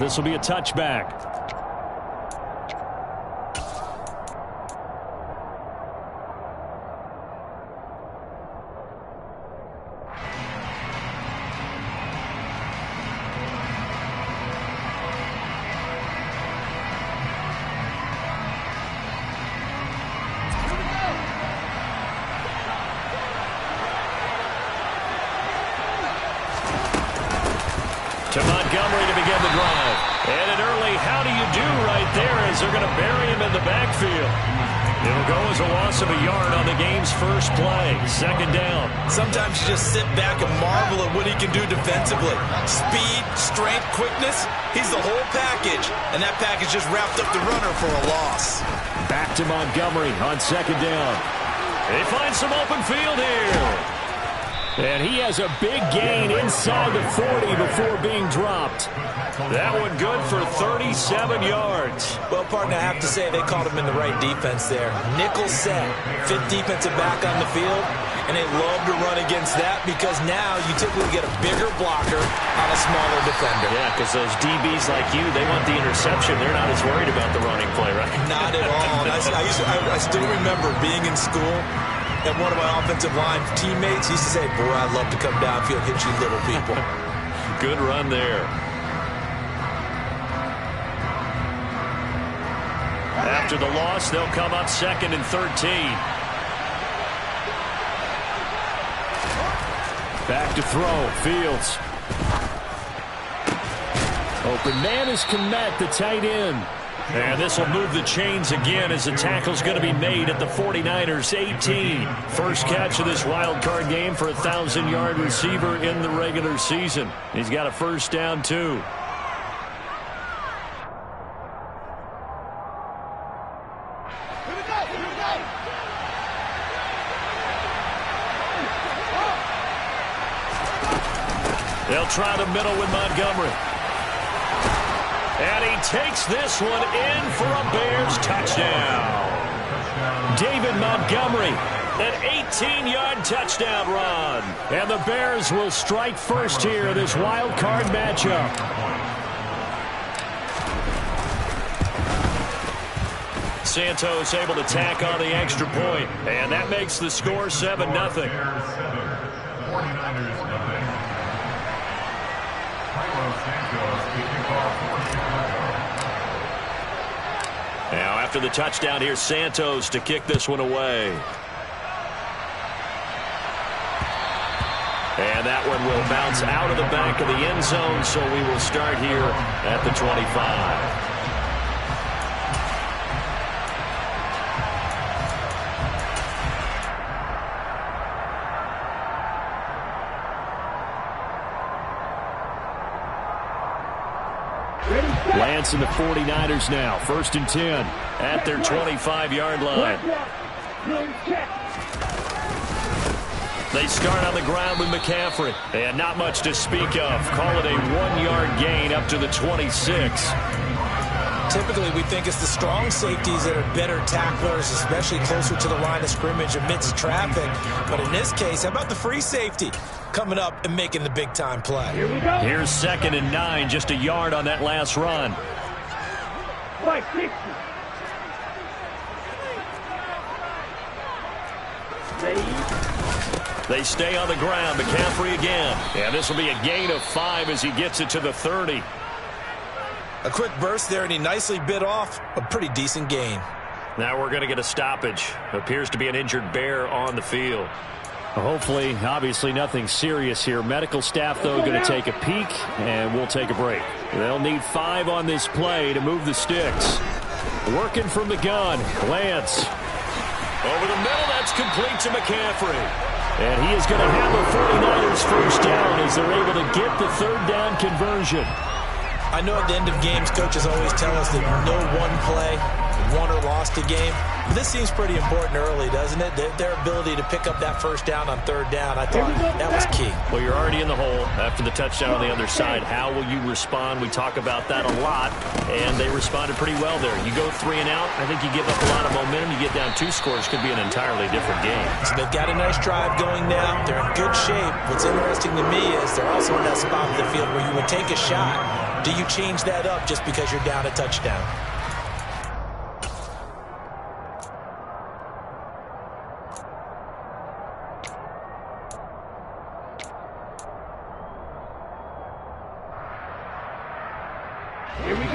This will be a touchback. To Montgomery to begin the drive. And an early how do you do right there as they're going to bury him in the backfield. It'll go as a loss of a yard on the game's first play. Second down. Sometimes you just sit back and marvel at what he can do defensively. Speed, strength, quickness. He's the whole package. And that package just wrapped up the runner for a loss. Back to Montgomery on second down. They find some open field here. And he has a big gain inside the 40 before being dropped. That one good for 37 yards. Well, partner, I have to say they called him in the right defense there. Nickel set, fifth defensive back on the field, and they love to run against that because now you typically get a bigger blocker on a smaller defender. Yeah, because those DBs like you, they want the interception. They're not as worried about the running play, right? Not at all. I still remember being in school, and one of my offensive line teammates used to say, boy, I'd love to come downfield, hit you little people. Good run there. After the loss, they'll come up 2nd and 13. Back to throw. Fields. Open man is Kmet, the tight end. And this will move the chains again as the tackle's going to be made at the 49ers 18. First catch of this wild card game for a 1,000-yard receiver in the regular season. He's got a first down, too. They'll try the middle with Montgomery. And he takes this one in for a Bears touchdown. David Montgomery, an 18-yard touchdown run. And the Bears will strike first here, this wild card matchup. Santos able to tack on the extra point. And that makes the score 7-0. Now after the touchdown, here's Santos to kick this one away. And that one will bounce out of the back of the end zone, so we will start here at the 25. Lance and the 49ers now. 1st and 10 at their 25-yard line. They start on the ground with McCaffrey. And not much to speak of. Call it a 1-yard gain up to the 26. Typically, we think it's the strong safeties that are better tacklers, especially closer to the line of scrimmage amidst traffic. But in this case, how about the free safety coming up and making the big-time play? Here we go. Here's 2nd and 9, just a yard on that last run. They stay on the ground. McCaffrey again. And this will be a gain of 5 as he gets it to the 30. A quick burst there, and he nicely bit off a pretty decent gain. Now we're going to get a stoppage. Appears to be an injured Bear on the field. Hopefully, obviously nothing serious here. Medical staff, though, going to take a peek, and we'll take a break. They'll need 5 on this play to move the sticks. Working from the gun, Lance. Over the middle, that's complete to McCaffrey. And he is going to have the 49ers first down as they're able to get the 3rd down conversion. I know at the end of games, coaches always tell us that no one play won or lost a game. But this seems pretty important early, doesn't it? Their ability to pick up that first down on 3rd down, I thought that was key. Well, you're already in the hole after the touchdown on the other side. How will you respond? We talk about that a lot, and they responded pretty well there. You go 3 and out, I think you give up a lot of momentum. You get down 2 scores, could be an entirely different game. So they've got a nice drive going now. They're in good shape. What's interesting to me is they're also in that spot of the field where you would take a shot do you change that up just because you're down a touchdown?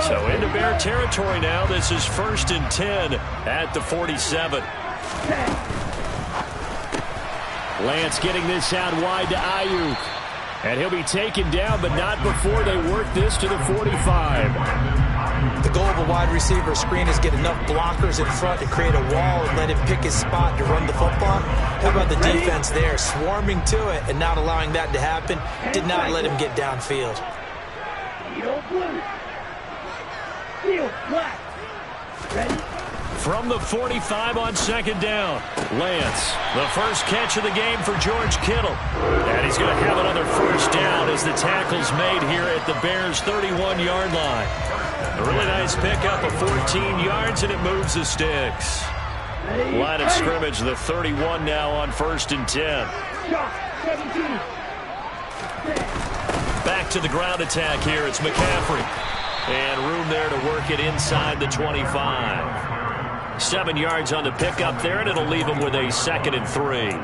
So into Bear territory now. This is 1st and 10 at the 47. Lance getting this out wide to Ayuk. And he'll be taken down, but not before they work this to the 45. The goal of a wide receiver screen is get enough blockers in front to create a wall and let him pick his spot to run the football. How about the defense there, swarming to it and not allowing that to happen? Did not let him get downfield. From the 45 on 2nd down, Lance, the first catch of the game for George Kittle. And he's going to have another 1st down as the tackle's made here at the Bears' 31-yard line. A really nice pickup of 14 yards, and it moves the sticks. Line of scrimmage, the 31 now on 1st and 10. Back to the ground attack here. It's McCaffrey. And room there to work it inside the 25. 7 yards on the pickup there, and it'll leave him with a 2nd and 3.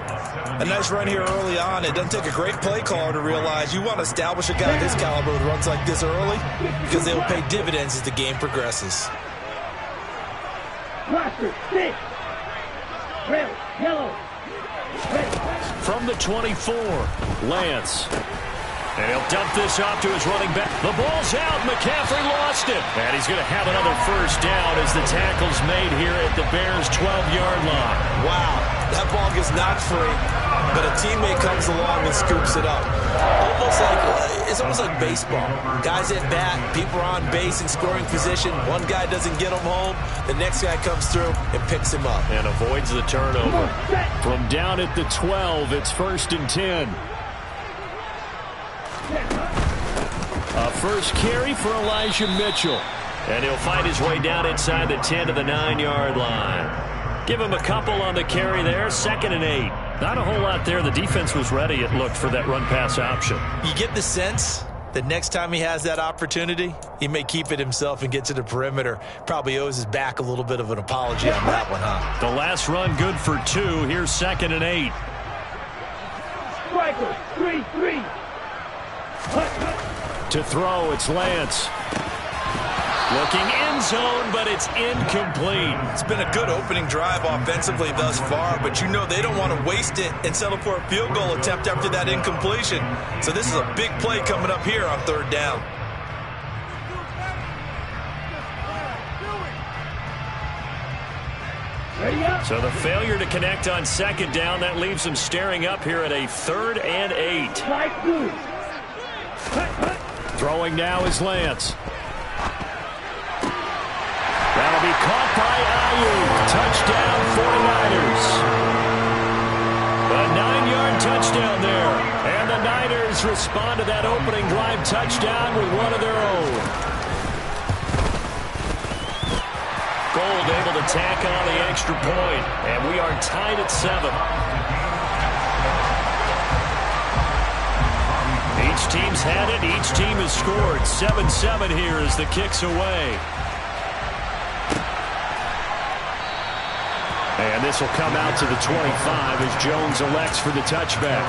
A nice run here early on. It doesn't take a great play caller to realize you want to establish a guy of his caliber with runs like this early because they will pay dividends as the game progresses. From the 24, Lance. And he'll dump this off to his running back. The ball's out. McCaffrey lost it. And he's going to have another 1st down as the tackle's made here at the Bears' 12-yard line. Wow, that ball gets knocked free, but a teammate comes along and scoops it up. It's almost like baseball. Guys at bat, people are on base in scoring position. One guy doesn't get him home. The next guy comes through and picks him up. And avoids the turnover. From down at the 12, it's 1st and 10. A first carry for Elijah Mitchell. And he'll find his way down inside the 10 to the 9-yard line. Give him a couple on the carry there. 2nd and 8. Not a whole lot there. The defense was ready, it looked, for that run-pass option. You get the sense that next time he has that opportunity, he may keep it himself and get to the perimeter. Probably owes his back a little bit of an apology on that one, huh? The last run good for 2. Here's 2nd and 8. Striker, 3-3. To throw, it's Lance. Looking end zone, but it's incomplete. It's been a good opening drive offensively thus far, but you know they don't want to waste it and settle for a field goal attempt after that incompletion. So this is a big play coming up here on 3rd down. So the failure to connect on 2nd down, that leaves them staring up here at a 3rd and 8. Throwing now is Lance. That'll be caught by Ayuk. Touchdown, 49ers. A 9-yard touchdown there. And the Niners respond to that opening drive touchdown with one of their own. Gold able to tack on the extra point. And we are tied at 7. Each team's had it. Each team has scored. 7-7 here as the kick's away. And this will come out to the 25 as Jones elects for the touchback.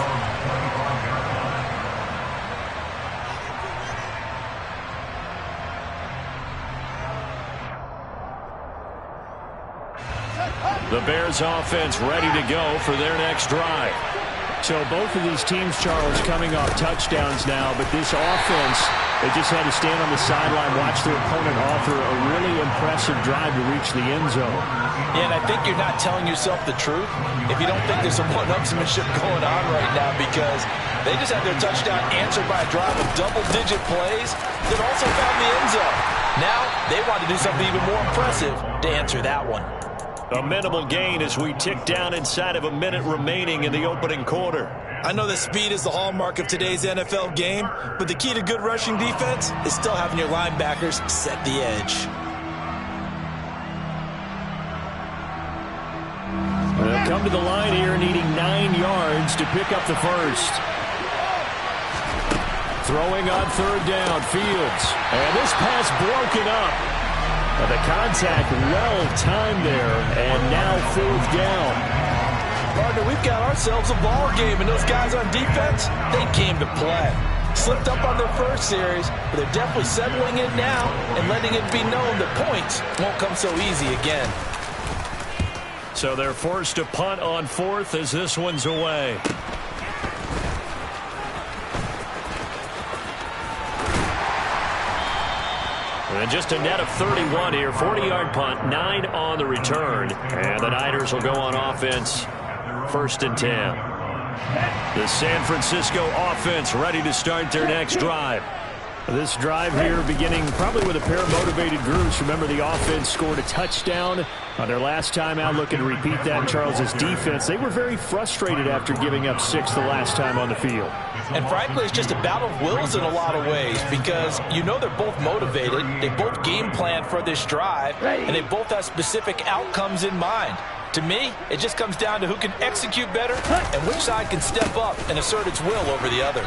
The Bears offense ready to go for their next drive. So both of these teams, Charles, coming off touchdowns now, but this offense, they just had to stand on the sideline, watch their opponent author a really impressive drive to reach the end zone. Yeah, and I think you're not telling yourself the truth if you don't think there's some one-upsmanship going on right now, because they just had their touchdown answered by a drive of double-digit plays that also found the end zone. Now they want to do something even more impressive to answer that one. A minimal gain as we tick down inside of a minute remaining in the opening quarter. I know that speed is the hallmark of today's NFL game, but the key to good rushing defense is still having your linebackers set the edge. They'll come to the line here needing 9 yards to pick up the first. Throwing on third down, Fields. And this pass broken up. The contact well-timed there, and now fourth down. Partner, we've got ourselves a ball game, and those guys on defense, they came to play. Slipped up on their first series, but they're definitely settling in now and letting it be known that points won't come so easy again. So they're forced to punt on fourth as this one's away. And just a net of 31 here. 40-yard punt, 9 on the return. And the Niners will go on offense, 1st and 10. The San Francisco offense ready to start their next drive. This drive here beginning probably with a pair of motivated groups. Remember, the offense scored a touchdown on their last time out, looking to repeat that. Charles's defense, they were very frustrated after giving up 6 the last time on the field. And frankly, it's just a battle of wills in a lot of ways, because you know they're both motivated, they both game plan for this drive, and they both have specific outcomes in mind. To me, it just comes down to who can execute better and which side can step up and assert its will over the other.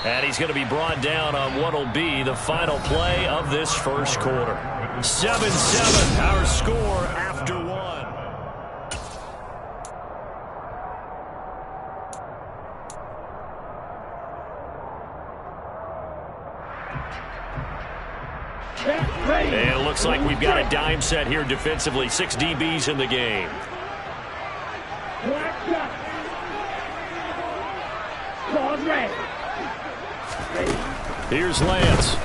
And he's going to be brought down on what will be the final play of this first quarter. 7-7, our score after 1. And it looks like we've got a dime set here defensively. 6 DBs in the game. Here's Lance.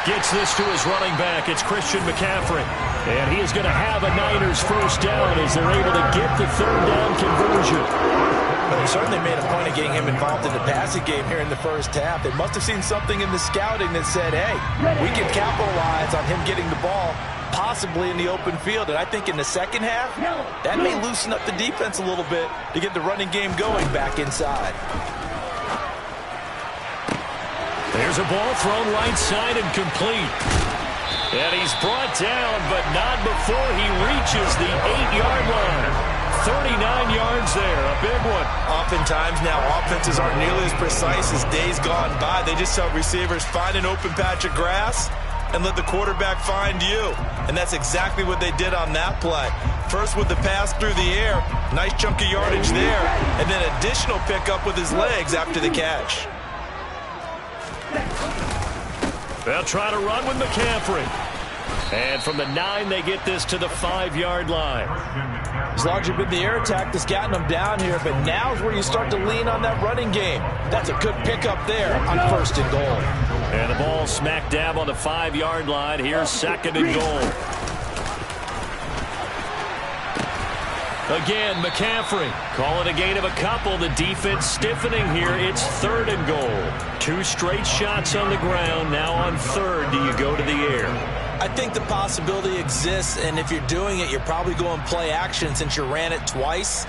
Gets this to his running back. It's Christian McCaffrey. And he is going to have a Niners first down as they're able to get the third down conversion. But they certainly made a point of getting him involved in the passing game here in the first half. They must have seen something in the scouting that said, hey, we can capitalize on him getting the ball, possibly in the open field. And I think in the second half, that may loosen up the defense a little bit to get the running game going back inside. There's a ball thrown right side and complete. And he's brought down, but not before he reaches the 8-yard line. 39 yards there, a big one. Oftentimes now, offenses aren't nearly as precise as days gone by. They just tell receivers, find an open patch of grass and let the quarterback find you. And that's exactly what they did on that play. First with the pass through the air, nice chunk of yardage there, and then additional pickup with his legs after the catch. They'll try to run with McCaffrey. And from the 9, they get this to the 5-yard line. It's largely been the air attack that's gotten them down here, but now's where you start to lean on that running game. That's a good pickup there on 1st and goal. And the ball smack dab on the 5-yard line. Here's 2nd and goal. Again, McCaffrey. Call it a gain of a couple. The defense stiffening here. It's 3rd and goal. 2 straight shots on the ground. Now on 3rd, do you go to the air? I think the possibility exists, and if you're doing it, you're probably going play action since you ran it twice.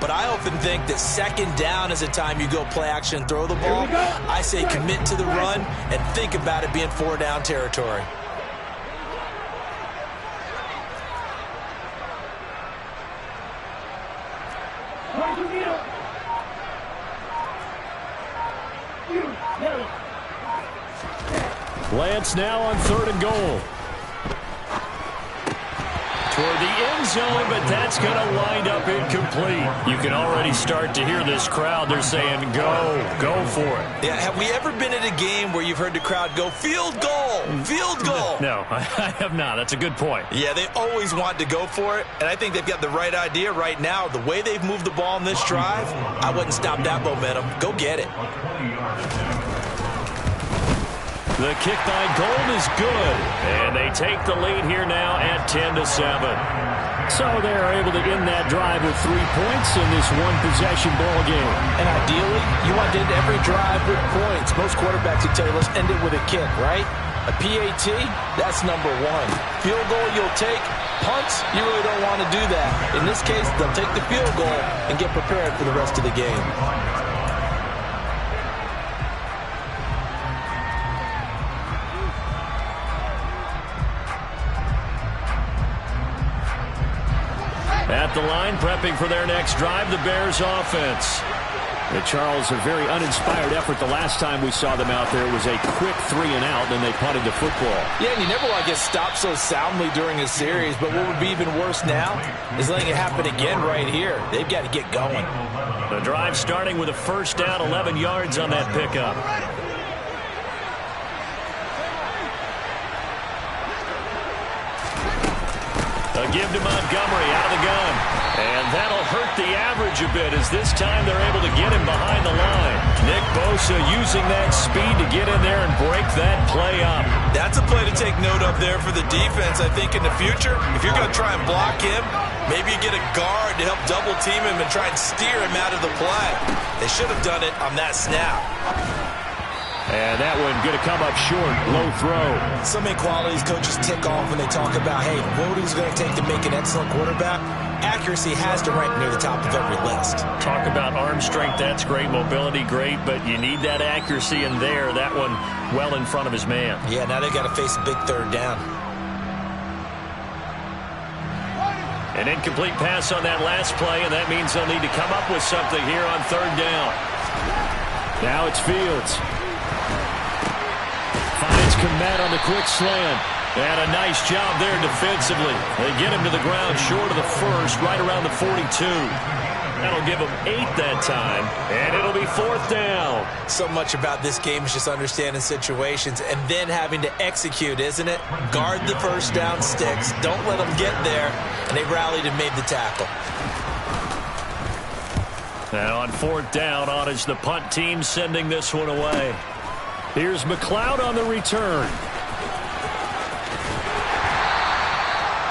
But I often think that 2nd down is a time you go play action and throw the ball. I say commit to the run and think about it being 4-down territory. Lance now on 3rd and goal. Toward the end zone, but that's going to wind up incomplete. You can already start to hear this crowd. They're saying, go for it. Yeah, have we ever been at a game where you've heard the crowd go, field goal, field goal? No, I have not. That's a good point. Yeah, they always want to go for it, and I think they've got the right idea right now. The way they've moved the ball in this drive, I wouldn't stop that momentum. Go get it. The kick by Gold is good, and they take the lead here now at 10-7. So they're able to end that drive with 3 points in this one-possession ball game. And ideally, you want to end every drive with points. Most quarterbacks would tell you, let's end it with a kick, right? A PAT, that's number 1. Field goal you'll take. Punts, you really don't want to do that. In this case, they'll take the field goal and get prepared for the rest of the game. At the line, prepping for their next drive, the Bears offense. Charles, a very uninspired effort. The last time we saw them out there was a quick 3-and-out, and they punted the football. Yeah, and you never want to get stopped so soundly during a series, but what would be even worse now is letting it happen again right here. They've got to get going. The drive starting with a first down, 11 yards on that pickup. A give to Montgomery out of the gun. And that'll hurt the average a bit as this time they're able to get him behind the line. Nick Bosa using that speed to get in there and break that play up. That's a play to take note of there for the defense. I think in the future, if you're going to try and block him, maybe you get a guard to help double team him and try and steer him out of the play. They should have done it on that snap. And that one going to come up short, low throw. So many qualities coaches tick off when they talk about, hey, what is it going to take to make an excellent quarterback? Accuracy has to rank near the top of every list. Talk about arm strength, that's great. Mobility, great. But you need that accuracy in there. That one well in front of his man. Yeah, now they got to face a big third down. An incomplete pass on that last play, and that means they'll need to come up with something here on third down. Now it's Fields. Finds Kmet on the quick slant. And a nice job there defensively. They get him to the ground short of the first, right around the 42. That'll give them 8 that time, and it'll be fourth down. So much about this game is just understanding situations and then having to execute, isn't it? Guard the first down sticks. Don't let them get there. And they rallied and made the tackle. And on fourth down, on is the punt team sending this one away. Here's McLeod on the return.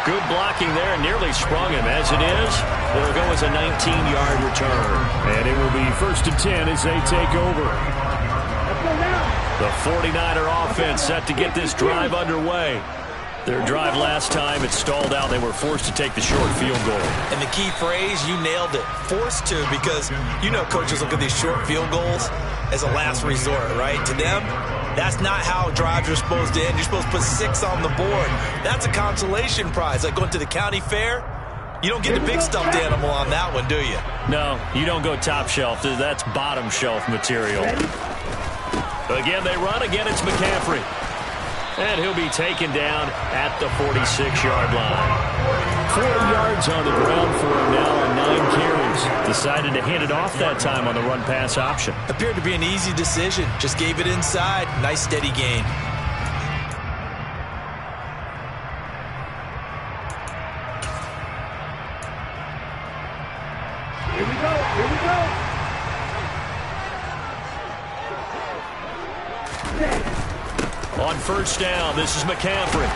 Good blocking there, and nearly sprung him. As it is, it'll go as a 19-yard return. And it will be 1st and 10 as they take over. The 49er offense set to get this drive underway. Their drive last time, it stalled out. They were forced to take the short field goal. And the key phrase, you nailed it. Forced to, because you know coaches look at these short field goals as a last resort, right? To them, that's not how drives are supposed to end. You're supposed to put 6 on the board. That's a consolation prize. Like going to the county fair, you don't get the big stuffed animal on that one, do you? No, you don't go top shelf. That's bottom shelf material. Again, they run. Again, it's McCaffrey. And he'll be taken down at the 46-yard line. 4 yards on the ground for him now on 9 carries. Decided to hand it off that time on the run-pass option. Appeared to be an easy decision. Just gave it inside. Nice, steady gain. Here we go. Here we go. On first down, this is McCaffrey.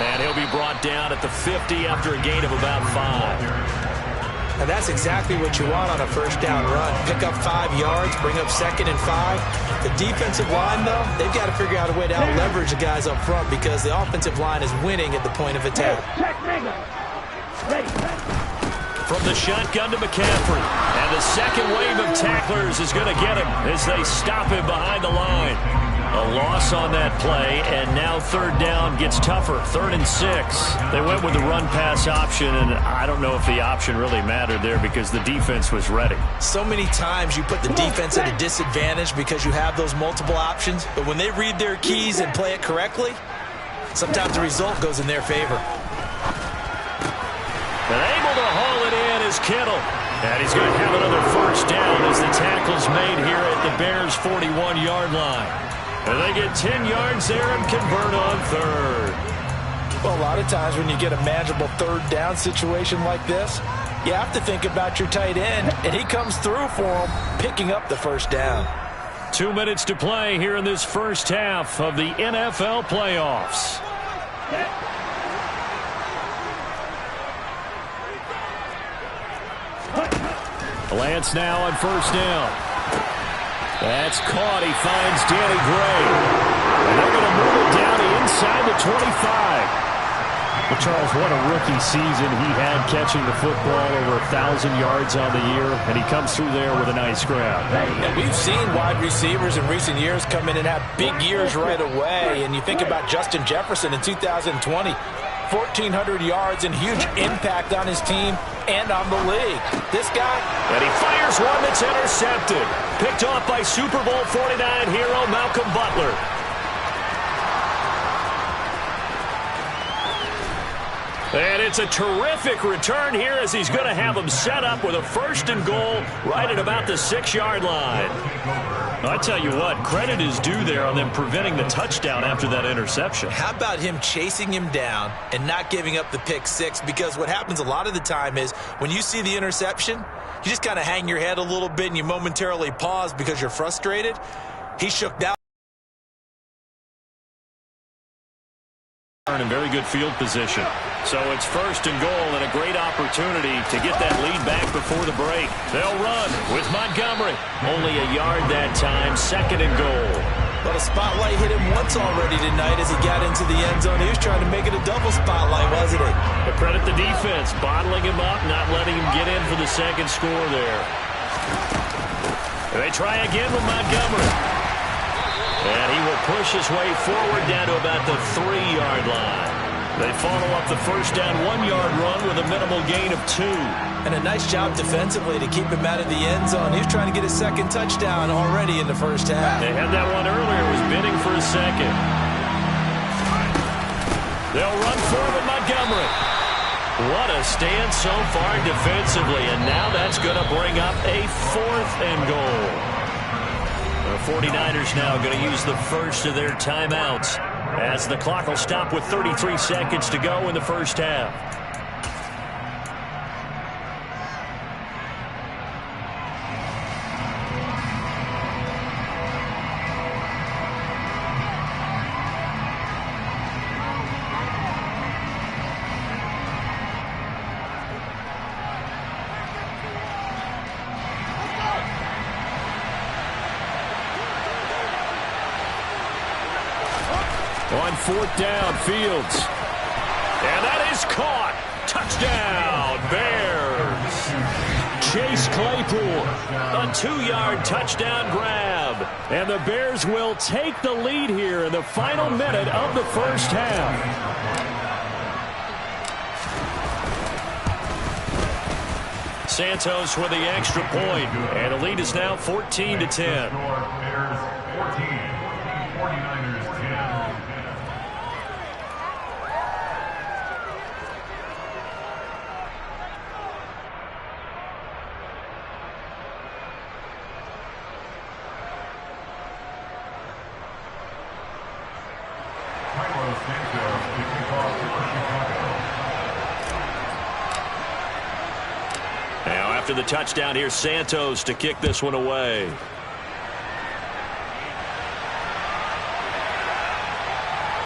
And he'll be brought down at the 50 after a gain of about 5. And that's exactly what you want on a first down run. Pick up 5 yards, bring up 2nd and 5. The defensive line, though, they've got to figure out a way to out-leverage the guys up front because the offensive line is winning at the point of attack. From the shotgun to McCaffrey. And the second wave of tacklers is going to get him as they stop him behind the line. A loss on that play, and now third down gets tougher. 3rd and 6. They went with the run-pass option, and I don't know if the option really mattered there because the defense was ready. So many times you put the defense at a disadvantage because you have those multiple options, but when they read their keys and play it correctly, sometimes the result goes in their favor. And able to haul it in is Kittle. And he's going to have another first down as the tackle's made here at the Bears' 41-yard line. And they get 10 yards there and convert on 3rd. Well, a lot of times when you get a manageable third down situation like this, you have to think about your tight end, and he comes through for him, picking up the first down. 2 minutes to play here in this first half of the NFL playoffs. Lance now on first down. That's caught. He finds Danny Gray. And they're going to move it down to inside the 25. Well, Charles, what a rookie season he had catching the football, over 1,000 yards on the year, and he comes through there with a nice grab. And we've seen wide receivers in recent years come in and have big years right away, and you think about Justin Jefferson in 2020. 1,400 yards and huge impact on his team and on the league. This guy. And he fires one that's intercepted. Picked off by Super Bowl 49 hero Malcolm Butler. And it's a terrific return here as he's going to have him set up with a 1st and goal right at about the 6-yard line. I tell you what, credit is due there on them preventing the touchdown after that interception. How about him chasing him down and not giving up the pick six? Because what happens a lot of the time is when you see the interception, you just kind of hang your head a little bit and you momentarily pause because you're frustrated. He shook that. In very good field position. So it's 1st and goal and a great opportunity to get that lead back before the break. They'll run with Montgomery. Only a yard that time, 2nd and goal. But a spotlight hit him once already tonight as he got into the end zone. He was trying to make it a double spotlight, wasn't he? But credit the defense, bottling him up, not letting him get in for the 2nd score there. They try again with Montgomery. And he will push his way forward down to about the 3-yard line. They follow up the 1st down 1-yard run with a minimal gain of 2. And a nice job defensively to keep him out of the end zone. He was trying to get his 2nd touchdown already in the 1st half. They had that one earlier, was bidding for a 2nd. They'll run forward Montgomery. What a stand so far defensively, and now that's going to bring up a 4th and goal. The 49ers now going to use the first of their timeouts as the clock will stop with 33 seconds to go in the 1st half. On 4th down, Fields. And that is caught. Touchdown, Bears. Chase Claypool, a 2-yard touchdown grab. And the Bears will take the lead here in the final minute of the 1st half. Santos with the extra point, and the lead is now 14-10. Now after the touchdown, here's Santos to kick this one away.